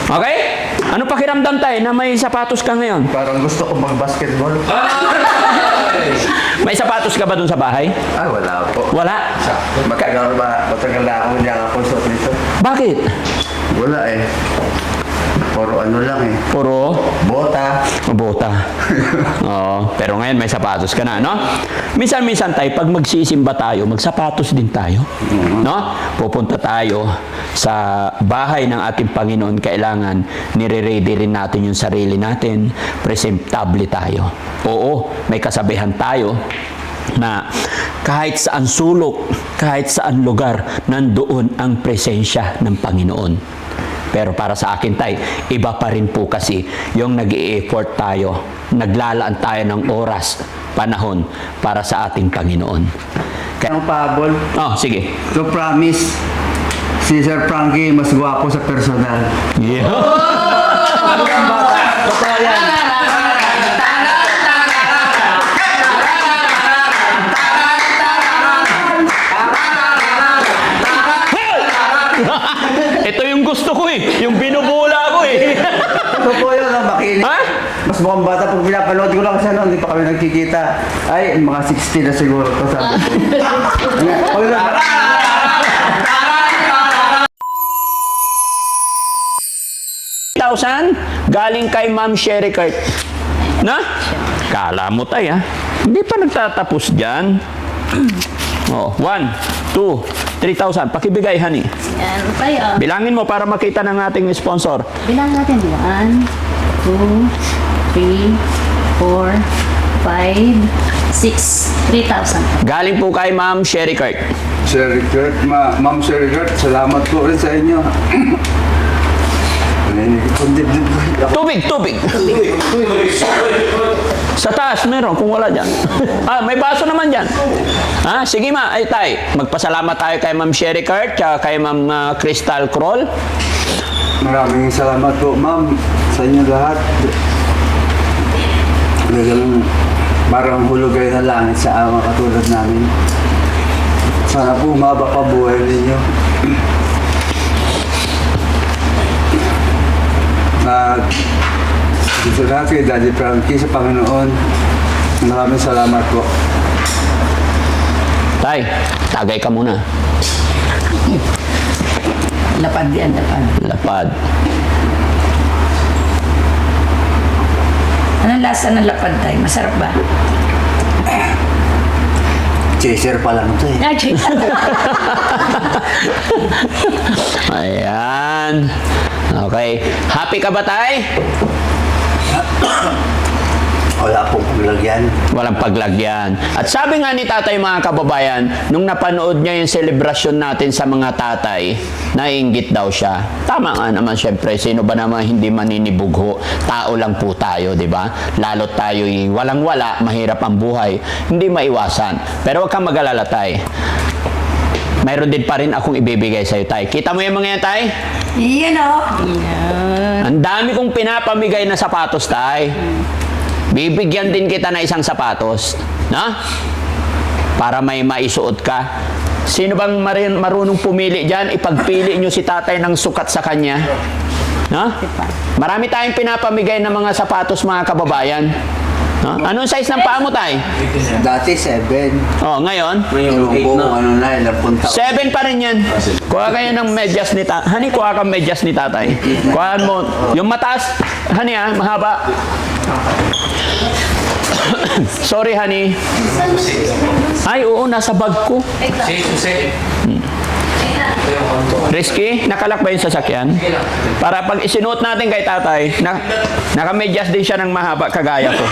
Okay? Ano pakiramdam tayo na may sapatos ka ngayon? Parang gusto ko mag-basketball. May sapatos ka ba dun sa bahay? Ah, wala po. Wala? Matagal na ako hindi ako suot nito. Bakit? Wala eh. Puro ano lang eh. Puro Bota. bota. Oo, pero ngayon may sapatos ka na, no? Minsan-minsan tayo, pag magsisimba tayo, magsapatos din tayo. No? Pupunta tayo sa bahay ng ating Panginoon, kailangan nire-ready rin natin yung sarili natin, presentable tayo. Oo, may kasabihan tayo na kahit saan sulok, kahit saan lugar, nandoon ang presensya ng Panginoon. Pero para sa akin tay, iba pa rin po kasi yung nag-i-effort tayo, naglalaan tayo ng oras, panahon para sa ating Panginoon. Ang pahabol. Oh, sige. To promise, si Sir Frankie mas gwapo sa personal. Yeah. Totoo yan. Ito yung gusto ko eh. Yung binubula ko eh. Totoo yun, makinig. Ha? Mas mukhang bata pag pinapanood ko lang kasi ano, hindi pa kami nagkikita. Ay, mga 60 na siguro to sabi ko. Galing kay Ma'am Sherry Kurt. Na? Kala mo tayo ha? Hindi pa nagtatapos dyan. Oh, 1, 2, 3,000. Pakibigay, honey. Yan, tayo. Bilangin mo para makita ng ating sponsor. Bilang natin. 1, 2, 3, 4, 5, 6, 3,000. Galing po kay Ma'am Sherry Kurt. Sir Richard, Ma'am Sir Richard, salamat po rin sa inyo. Tubig, tubig. Sa taas, meron. Kung wala dyan. May baso naman dyan. Sige ma. Ay, tay. Magpasalamat tayo kay Ma'am Sherry Kurt at kay Ma'am Crystal Kroll. Maraming salamat po, ma'am, sa inyo lahat. Talagang parang hulugay na langit sa ama katulad namin. Sana po umaba pa buhay ninyo. At gusto natin kay Daddy Frankie sa Panginoon. Maraming salamat po. Tay, tagay ka muna. Lapad yan, lapad. Lapad. Anong lasa ng lapad tayo? Masarap ba? Chaser pa lang ito eh. Ayan. Okay. Happy ka ba, tay? Wala pong paglagyan. Walang paglagyan. At sabi nga ni tatay, mga kababayan, nung napanood niya yung selebrasyon natin sa mga tatay, naiinggit daw siya. Tama nga naman, syempre. Sino ba naman hindi maninibugho? Tao lang po tayo, di ba? Lalo tayo walang-wala, mahirap ang buhay. Hindi maiwasan. Pero huwag kang mag-alala, tay. Mayroon din pa rin akong ibibigay sa'yo, tay. Kita mo yung mga yan, tay? Yan o. Ang dami kong pinapamigay na sapatos, tay. Bibigyan din kita na isang sapatos, na? Para may maisuot ka. Sino bang marunong pumili dyan? Ipagpili nyo si tatay ng sukat sa kanya. Na? Marami tayong pinapamigay ng mga sapatos, mga kababayan. No? Anong size ng paa mo, tay? Dati 7. Oh, ngayon? Yung buong ano na, 11 taon. 7 pa rin yan. Kuha kayo ng medyas ni tatay. Honey, kuha kang medyas ni tatay. Kuhaan mo. Yung mataas, honey mahaba. Sorry, honey. Ay, oo, nasa bag ko. Risky, nakalak ba yung sasakyan? Para pag isinuot natin kay tatay, nakamedyas din siya ng mahaba kagaya ko.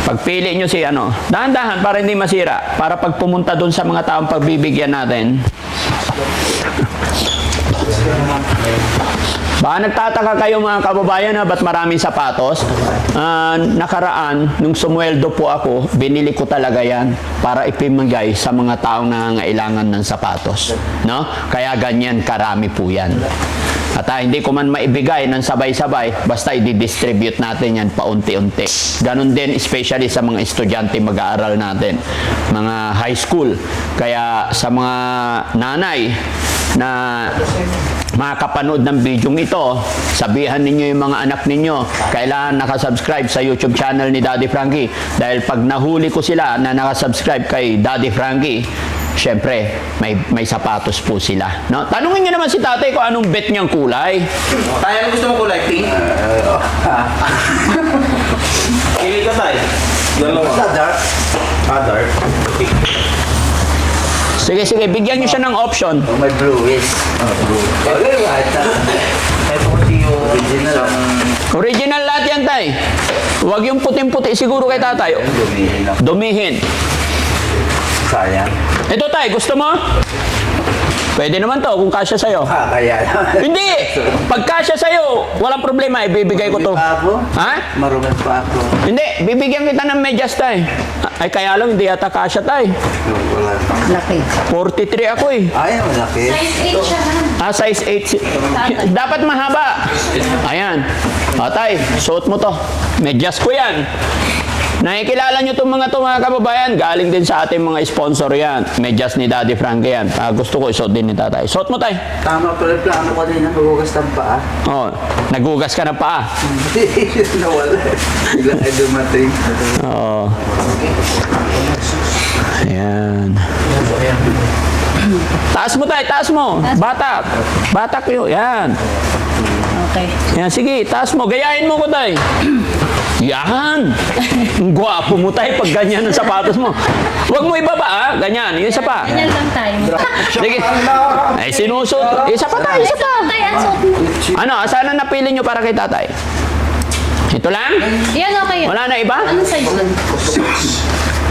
Pagpili nyo si dahan-dahan para hindi masira. Para pag pumunta dun sa mga taong pagbibigyan natin. Baka nagtataka kayo, mga kababayan, ba't maraming sapatos? Nakaraan, nung sumweldo po ako, binili ko talaga yan para ipimigay sa mga taong nangangailangan ng sapatos. No? Kaya ganyan karami po yan. At hindi ko man maibigay ng sabay-sabay, basta i-distribute natin yan paunti-unti. Ganon din, especially sa mga estudyante mag-aaral natin, mga high school. Kaya sa mga nanay na makakapanood ng video ito, sabihan ninyo yung mga anak ninyo, kailangan nakasubscribe sa YouTube channel ni Daddy Frankie. Dahil pag nahuli ko sila na nakasubscribe kay Daddy Frankie, syempre, may sapatos po sila. No? Tanungin nyo naman si tatay kung anong bet niyang kulay. Tayo, ano gusto mo kulay? Pink? Pili ka tayo. Dalawa. Sa dark? Dark. Pink. Sige, bigyan nyo siya ng option. May bluish. Blue. Okay, right. Ito kasi yung Original. Original lahat yan, tay. Huwag yung puting-puti siguro kay tatay. Dumihin lang. Dumihin. Sayang. Ito, tay, gusto mo? Pwede naman to kung kasya sa'yo. Kaya. Hindi! Pag kasya sa'yo, walang problema, ibibigay ko to. Marunong pa ako. Ha? Marunong pa ako. Hindi, bibigyan kita ng medyas, tay. Ay, kaya lang, hindi yata kasya, tay. Wala. Laki. 43 ako eh. Ay, malaki. Size 8 siya, ha? Size 8. Dapat mahaba. Ayan. O, tay, suot mo to. Medyas ko yan. Nakikilala nyo itong mga kababayan, galing din sa ating mga sponsor yan. Medyas ni Daddy Frankie yan. Gusto ko isuot din ni tatay. Suot mo, tay. Tama pala yung plano ko din na magugas ng paa. Oh, nagugas ka ng paa. Nawala. Bigla ay dumating. Oo. Ayan. Taas mo, tay. Taas mo. Batak. Batak yun. Yan. Okay. Yan, sige. Taas mo. Gayahin mo ko, tay. Yan. Ang gwapo mo, tay. Pag ganyan ang sapatos mo. Huwag mo ibaba, ha? Ganyan. Yung isa pa. Ganyan lang tayo. Sige. Ay, sinusot. Isa pa, tay. Isa pa. Tay, ang suot mo. Ano, saan ang napili nyo para kay tatay? Ito lang? Yan, okay. Wala na iba? Anong size lang?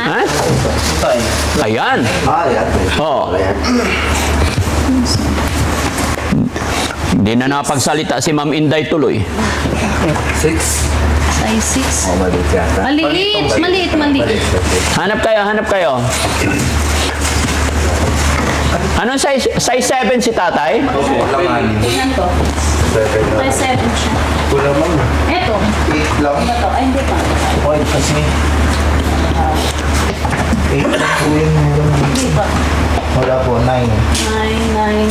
Ha? Ayan. Yan. Oh. Ayan. Hindi na napagsalita si Ma'am Inday tuloy. 6. Size 6. Maliit yata. Maliit. Hanap kayo. Anong size 7 si tatay? Ilan to? Size 7 siya. kulang mo. Eto. 8 lang. Ano to? Ay, hindi pa. Okay, kasi 8 lang po yun. Hindi pa. Wala po, 9. 9.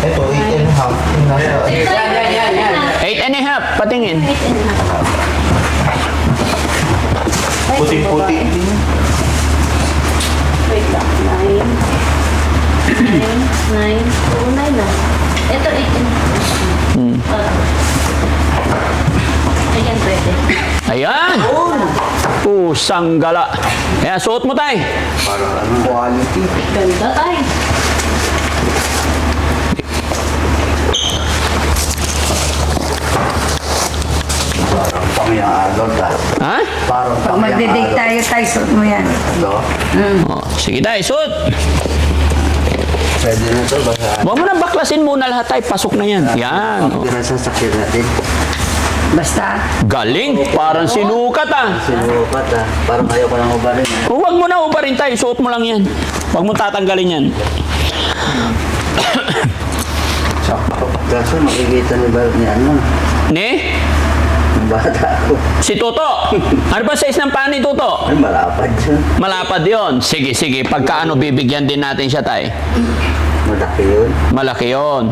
Ito, 8 and a half. Yung nasa- 8 and a half. Patingin. Puting-puti. Wait lang. 9. Oo, 9 na. Ito, 8 and a half. Ayan, pwede. Ayan. Pusang gala. Ayan, suot mo, tay. Parang ano. Quality. Ganda tayo. Parang pangyayalon dahil. Ha? Parang Pag magde-date tayo, suot mo yan. Ito. Oh, sige, tay, suot. Pwede na ito. Basta Huwag mo na baklasin muna lahat, tay. Pasok na yan. Yan. Oh. pinasasakyan natin. Basta, Galing. Parang sinukat, ah. Sinukat Parang ayaw ko lang ubarin. Huwag mo na ubarin, tay. Suot mo lang yan. Huwag mo tatanggalin yan. Sakto. Kaso makikita ni Barot ni ano. Ni? Yung bata ko. Si Toto. Ano ba size ng paa ni Toto? Ay, malapad siya. Malapad yon. Sige, pagkaano bibigyan din natin siya, tay. Malaki yun. Malaki yon.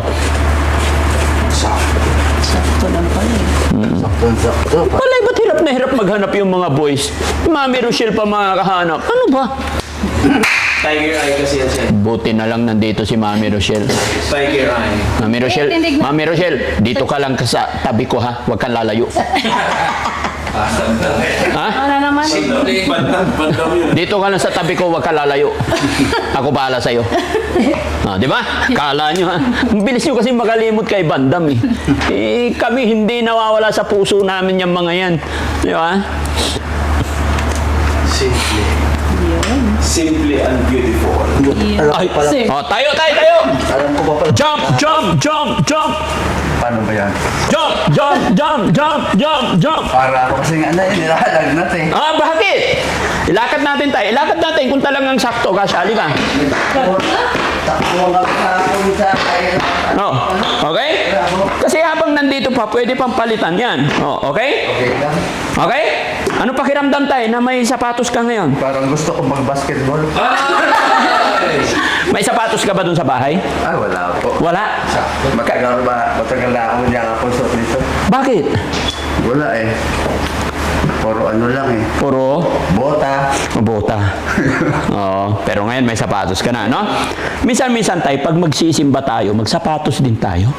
Sakto lang pala eh. Sakto-sakto. Walay, ba't hirap na hirap maghanap yung mga boys? Mami Rochelle pa mga kahanap. Ano ba? Tiger eye kasi yan siya. Buti na lang nandito si Mami Rochelle. Tiger eye. Mami Rochelle, dito ka lang sa tabi ko, ha? Huwag kang lalayo. Ha? Ano naman? Bandam yun. Dito ka lang sa tabi ko, huwag kang lalayo. Ako bahala sa'yo. Di ba? Kala nyo, ha? Ang bilis nyo kasi makalimot kay Bandam, eh. Kami hindi nawawala sa puso namin yung mga yan. Di ba? Simply and beautiful. Alam Ay, ko pala. oh, tayo! Alam ko pa pala. Jump! Paano ba yan? Jump! Para ako kasi nga nilalagnat eh. Ah, bakit? Ilakad natin tayo. Ilakad natin kung talagang sakto ka, Shali ka. Takbo nga ako sa kaya. Oh, okay? Kasi habang nandito pa, pwede pang palitan yan. Oh, okay? Okay lang. Okay? Ano pakiramdam tayo na may sapatos ka ngayon? Parang gusto ko mag-basketball. May sapatos ka ba dun sa bahay? Ay, wala po. Wala. Matagal na ako hindi ako suot nito. Bakit? Wala eh. Puro ano lang eh. Puro Bota. bota. Oo, pero ngayon may sapatos ka na, no? Minsan-minsan tayo, pag magsisimba tayo, magsapatos din tayo.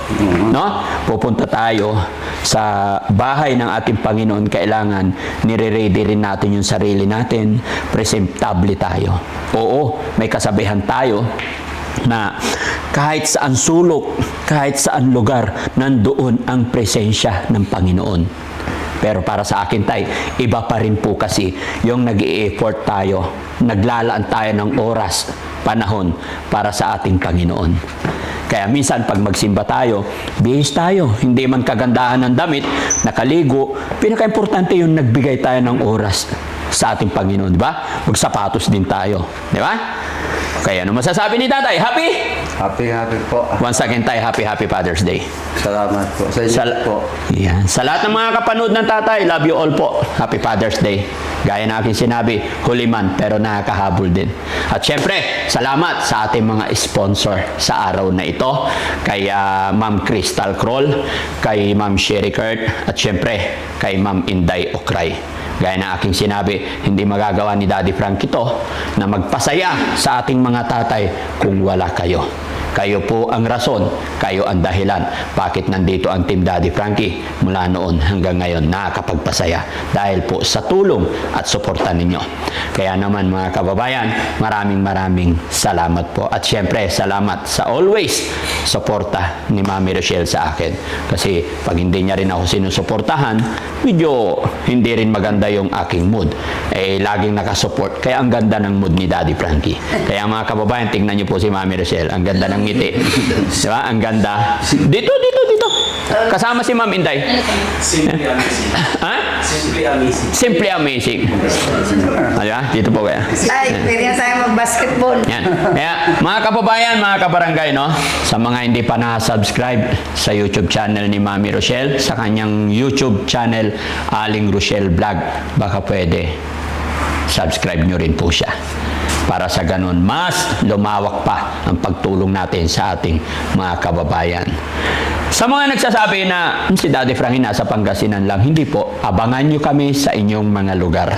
No? Pupunta tayo sa bahay ng ating Panginoon, kailangan nire-ready rin natin yung sarili natin, presentable tayo. Oo, may kasabihan tayo na kahit saan sulok, kahit saan lugar, nandoon ang presensya ng Panginoon. Pero para sa akin tay, iba pa rin po kasi yung nag-i-effort tayo, naglalaan tayo ng oras, panahon para sa ating Panginoon. Kaya minsan pag magsimba tayo, bihis tayo, hindi man kagandahan ng damit, nakaligo, pinaka-importante yung nagbigay tayo ng oras sa ating Panginoon, di ba? Magsapatos din tayo, di ba? Kaya ano masasabi ni tatay? Happy? Happy po. Once again tayo, happy Father's Day. Salamat po. Sa inyo po. Yan. Sa lahat ng mga kapanood ng tatay, love you all po. Happy Father's Day. Gaya na aking sinabi, huli man pero nakakahabol din. At syempre, salamat sa ating mga sponsor sa araw na ito. Kay Ma'am Crystal Kroll, kay Ma'am Sherry Kurt, at syempre, kay Ma'am Inday Okray. Gaya na aking sinabi, hindi magagawa ni Daddy Frank ito na magpasaya sa ating mga tatay kung wala kayo. Kayo po ang rason, kayo ang dahilan bakit nandito ang Team Daddy Frankie mula noon hanggang ngayon nakakapagpasaya dahil po sa tulong at suporta ninyo. Kaya naman mga kababayan, maraming salamat po. At syempre, salamat sa always suporta ni Mami Rochelle sa akin. Kasi pag hindi niya rin ako sinusuportahan, medyo hindi rin maganda yung aking mood. Eh, laging nakasupport. Kaya ang ganda ng mood ni Daddy Frankie. Kaya mga kababayan, tingnan niyo po si Mami Rochelle. Ang ganda ng ngiti. Diba? Ang ganda. Dito. Kasama si Ma'am Inday. Simply amazing. Ha? Simply amazing. Simply amazing. Diba? Dito po kaya. Ay, pwede na tayo mag-basketball. Yan. Kaya, mga kababayan, mga kabarangay, no? Sa mga hindi pa na-subscribe sa YouTube channel ni Mami Rochelle, sa kanyang YouTube channel, Aling Rochelle Vlog, baka pwede subscribe nyo rin po siya. Para sa ganun, mas lumawak pa ang pagtulong natin sa ating mga kababayan. Sa mga nagsasabi na si Daddy Frankie nasa Pangasinan lang, hindi po. Abangan nyo kami sa inyong mga lugar.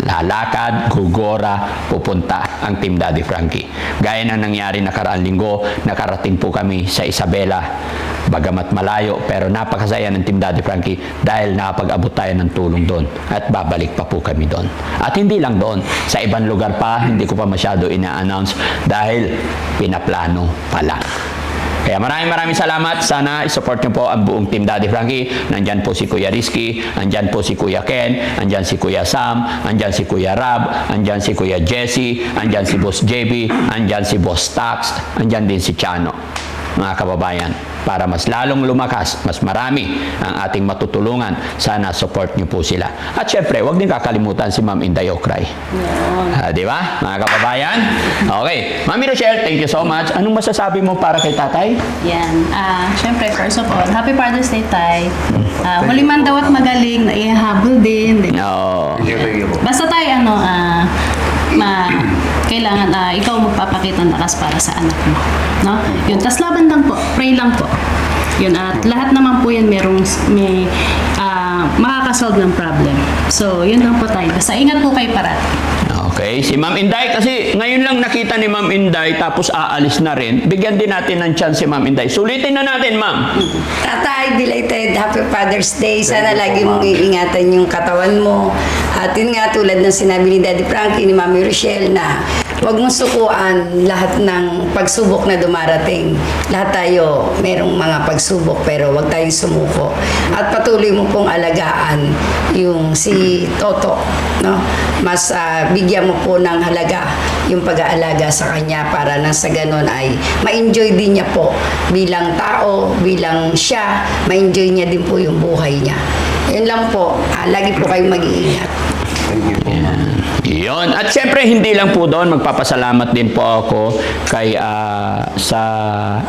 Lalakad, gugora, pupunta ang Team Daddy Frankie. Gaya ng nangyari nakaraang linggo, nakarating po kami sa Isabela. Bagamat malayo, pero napakasaya ng Team Daddy Frankie dahil nakapag-abot tayo ng tulong doon. At babalik pa po kami doon. At hindi lang doon, sa ibang lugar pa, hindi ko pa masyado ina-announce dahil pinaplano pa lang. Kaya maraming salamat. Sana isupport niyo po ang buong Team Daddy Frankie. Nandyan po si Kuya Rizky, nandyan po si Kuya Ken, nandyan si Kuya Sam, nandyan si Kuya Rab, nandyan si Kuya Jesse, nandyan si Boss JB, nandyan si Boss Tax, nandyan din si Chano. Mga kababayan, para mas lalong lumakas, mas marami ang ating matutulungan, sana support niyo po sila. At syempre, huwag din kakalimutan si Ma'am Inday Okray. Di ba, mga kababayan? Okay. Mami Rochelle, thank you so much. Anong masasabi mo para kay tatay? Yan. Syempre, first of all, Happy Father's Day, Tay. Huli man daw at magaling, naihabol din. No. Basta tayo, kailangan ikaw magpapakita ng lakas para sa anak mo. No? Yun. Tas laban lang po. Pray lang po. Yun. At lahat naman po yan may makakasolve ng problem. So, yun lang po tayo. Basta ingat po kayo parati. Okay, si Ma'am Inday, kasi ngayon lang nakita ni Ma'am Inday tapos aalis na rin. Bigyan din natin ng chance si Ma'am Inday. Sulitin na natin, Ma'am. Tatay, belated Happy Father's Day. Sana lagi mong iingatan yung katawan mo. At yun nga, tulad ng sinabi ni Daddy Frankie, ni Mami Rochelle, na huwag mong sukuan lahat ng pagsubok na dumarating. Lahat tayo merong mga pagsubok, pero huwag tayong sumuko. At patuloy mo pong alagaan yung si Toto, no? Mas bigyan mo po ng halaga yung pag-aalaga sa kanya para nang sa ganun ay ma-enjoy din niya po bilang tao, bilang siya, ma-enjoy niya din po yung buhay niya. Yun lang po. Lagi po kayong mag-iingat. Yun. At syempre, hindi lang po doon. Magpapasalamat din po ako kay sa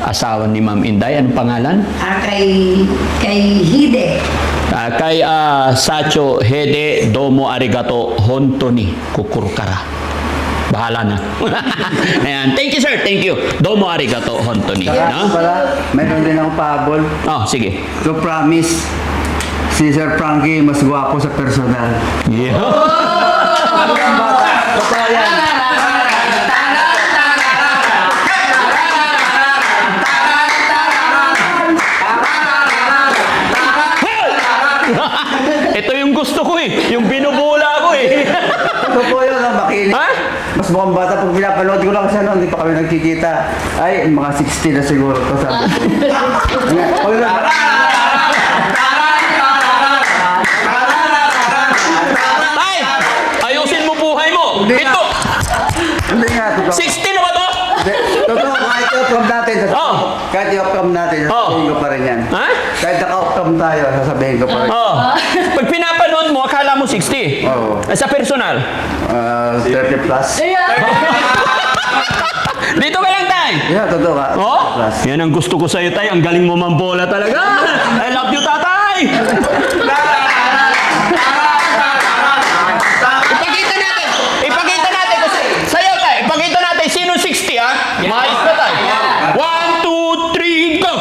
asawa ni Ma'am Inday. Anong pangalan? Kay Hide. Kay Sacho Hede Domo Arigato Hontoni Kukurkara. bahala na. Ayan. Thank you, sir. Thank you. Domo arigato, Hontoni. Saka No? pala, mayroon din akong pahabol. Oh, sige. To promise, si Sir Frankie mas gwapo sa personal. Yeah. Totoo yan. Ito yung gusto ko eh. Yung binubula ko eh. Ito po yun, makinig. Ha? Mas mukhang bata pag pinapanood ko lang kasi ano, hindi pa kami nagkikita. Ay, mga 60 na siguro to sabi ko. Huwag na. Tay! Ayusin mo buhay mo. Hindi nga. Ito. Hindi nga, totoo. 60 na ba to? Hindi, totoo, kahit i-upcam natin, Oh. kahit i-upcam natin, Oh. sasabihin ko pa rin yan. Ha? Kahit naka-upcam tayo, sasabihin ko pa rin. Oh. Pag pinapanood mo, akala mo 60. Oo. Sa personal. 30 plus. Dito ka lang, Tay. Yeah, totoo ka. Oh? Plus. Yan ang gusto ko sa'yo, Tay. Ang galing mo mambola talaga. I love you, Tatay. Ipakita natin. Ipakita natin. Sa'yo, Tay. Ipakita natin. Sino 60, ha? Maayos na, Tay. 1, 2, 3, go!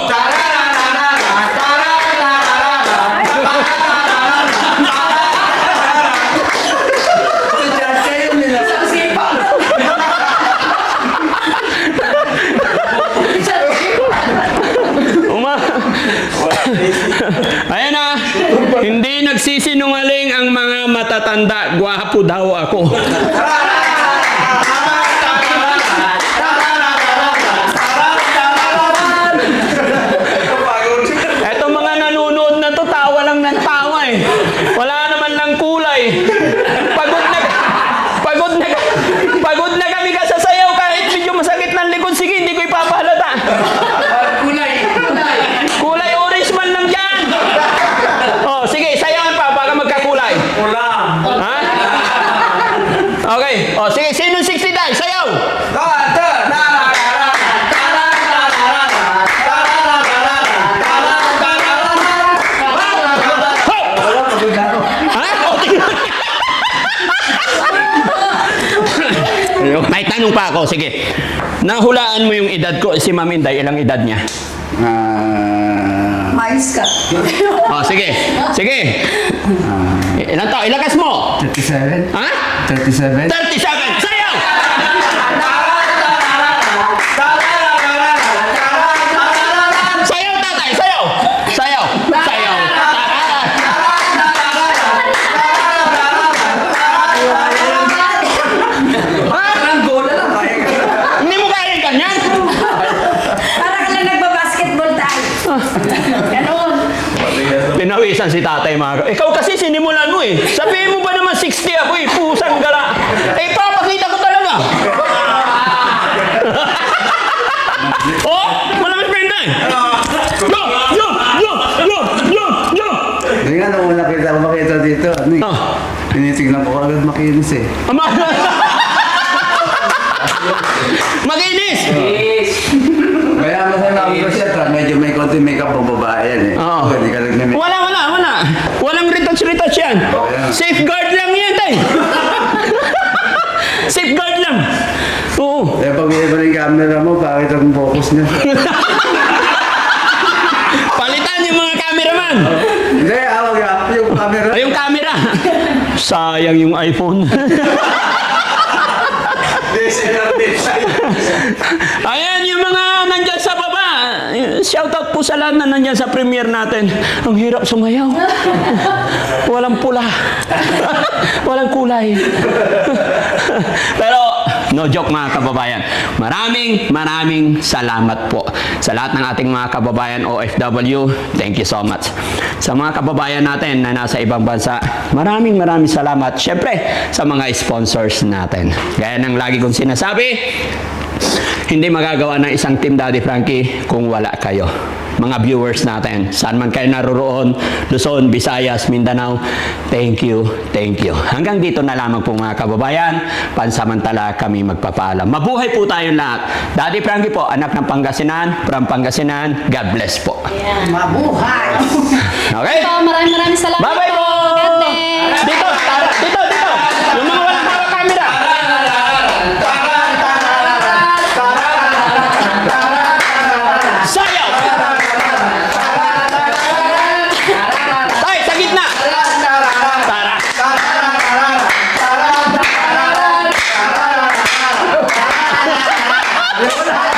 Ayan na, hindi nagsisinungaling ang mga matatanda. Gwapo daw ako. Eto mga nanonood na to, tawa lang ng tawa eh. Wala naman lang kulay. Pagod na kami kasasayaw kahit medyo masakit ng likod. Sige, hindi ko ipapahalata. Kulay orange man lang dyan. Oh, sige, sayawan pa baka magkakulay. Ha? Okay. Oh, sige, sino 60 tayo? Sayaw. Ha? Oh, tingnan. May tanong pa ako, sige. Nahulaan mo yung edad ko. Si Ma'am Inday, ilang edad niya? Mais ka. Oh, sige. Sige. Ilan to? Ilakas mo. 37? Ha? 37? 30 seconds. Sayaw! Sayaw, tatay. Sayaw. Sayaw. Sayaw. Hindi mo kaya yung ganyan? Para ka lang nagbabasketball tayo. Ganon. Pinawisan si tatay mga. Ikaw kasi sinimulan mo eh. Sabihin mo ba naman 60 ako eh. Pusang gala. Eh, papakita ko talaga. Oh, malakas pa yun eh. Yo! Hindi nga, nung una makita dito, ano eh. Oh. Tinitignan ko agad makinis eh. Ama. Maginis! Kaya masama ko siya, medyo may konti makeup ang babae yan eh. Oo. Hindi ka nagme-makeup. Wala. Walang retouch yan. yan. Safeguard lang yan, tay. Safeguard lang. Oo. Kaya pag may iba ng camera mo, bakit ang focus niya? Palitan yung mga cameraman. Hindi, awag yung camera. Ay, yung camera. Sayang yung iPhone. Ayan, yung mga nandyan sa baba. Shoutout po sa lahat na nandyan sa premiere natin. Ang hirap sumayaw. Walang pula. Walang kulay. Pero, no joke mga kababayan. Maraming salamat po sa lahat ng ating mga kababayan OFW. Thank you so much. Sa mga kababayan natin na nasa ibang bansa, maraming salamat. Siyempre, sa mga sponsors natin. Gaya ng lagi kong sinasabi, hindi magagawa ng isang Team Daddy Frankie kung wala kayo. Mga viewers natin, saan man kayo naroroon, Luzon, Visayas, Mindanao, thank you. Hanggang dito na lamang po mga kababayan, pansamantala kami magpapaalam. Mabuhay po tayong lahat. Daddy Frankie po, anak ng Pangasinan, from Pangasinan, God bless po. Mabuhay! Okay? So, maraming salamat Bye-bye po! God bless! Dito! Yung mga walang hawak camera! Alam ko na.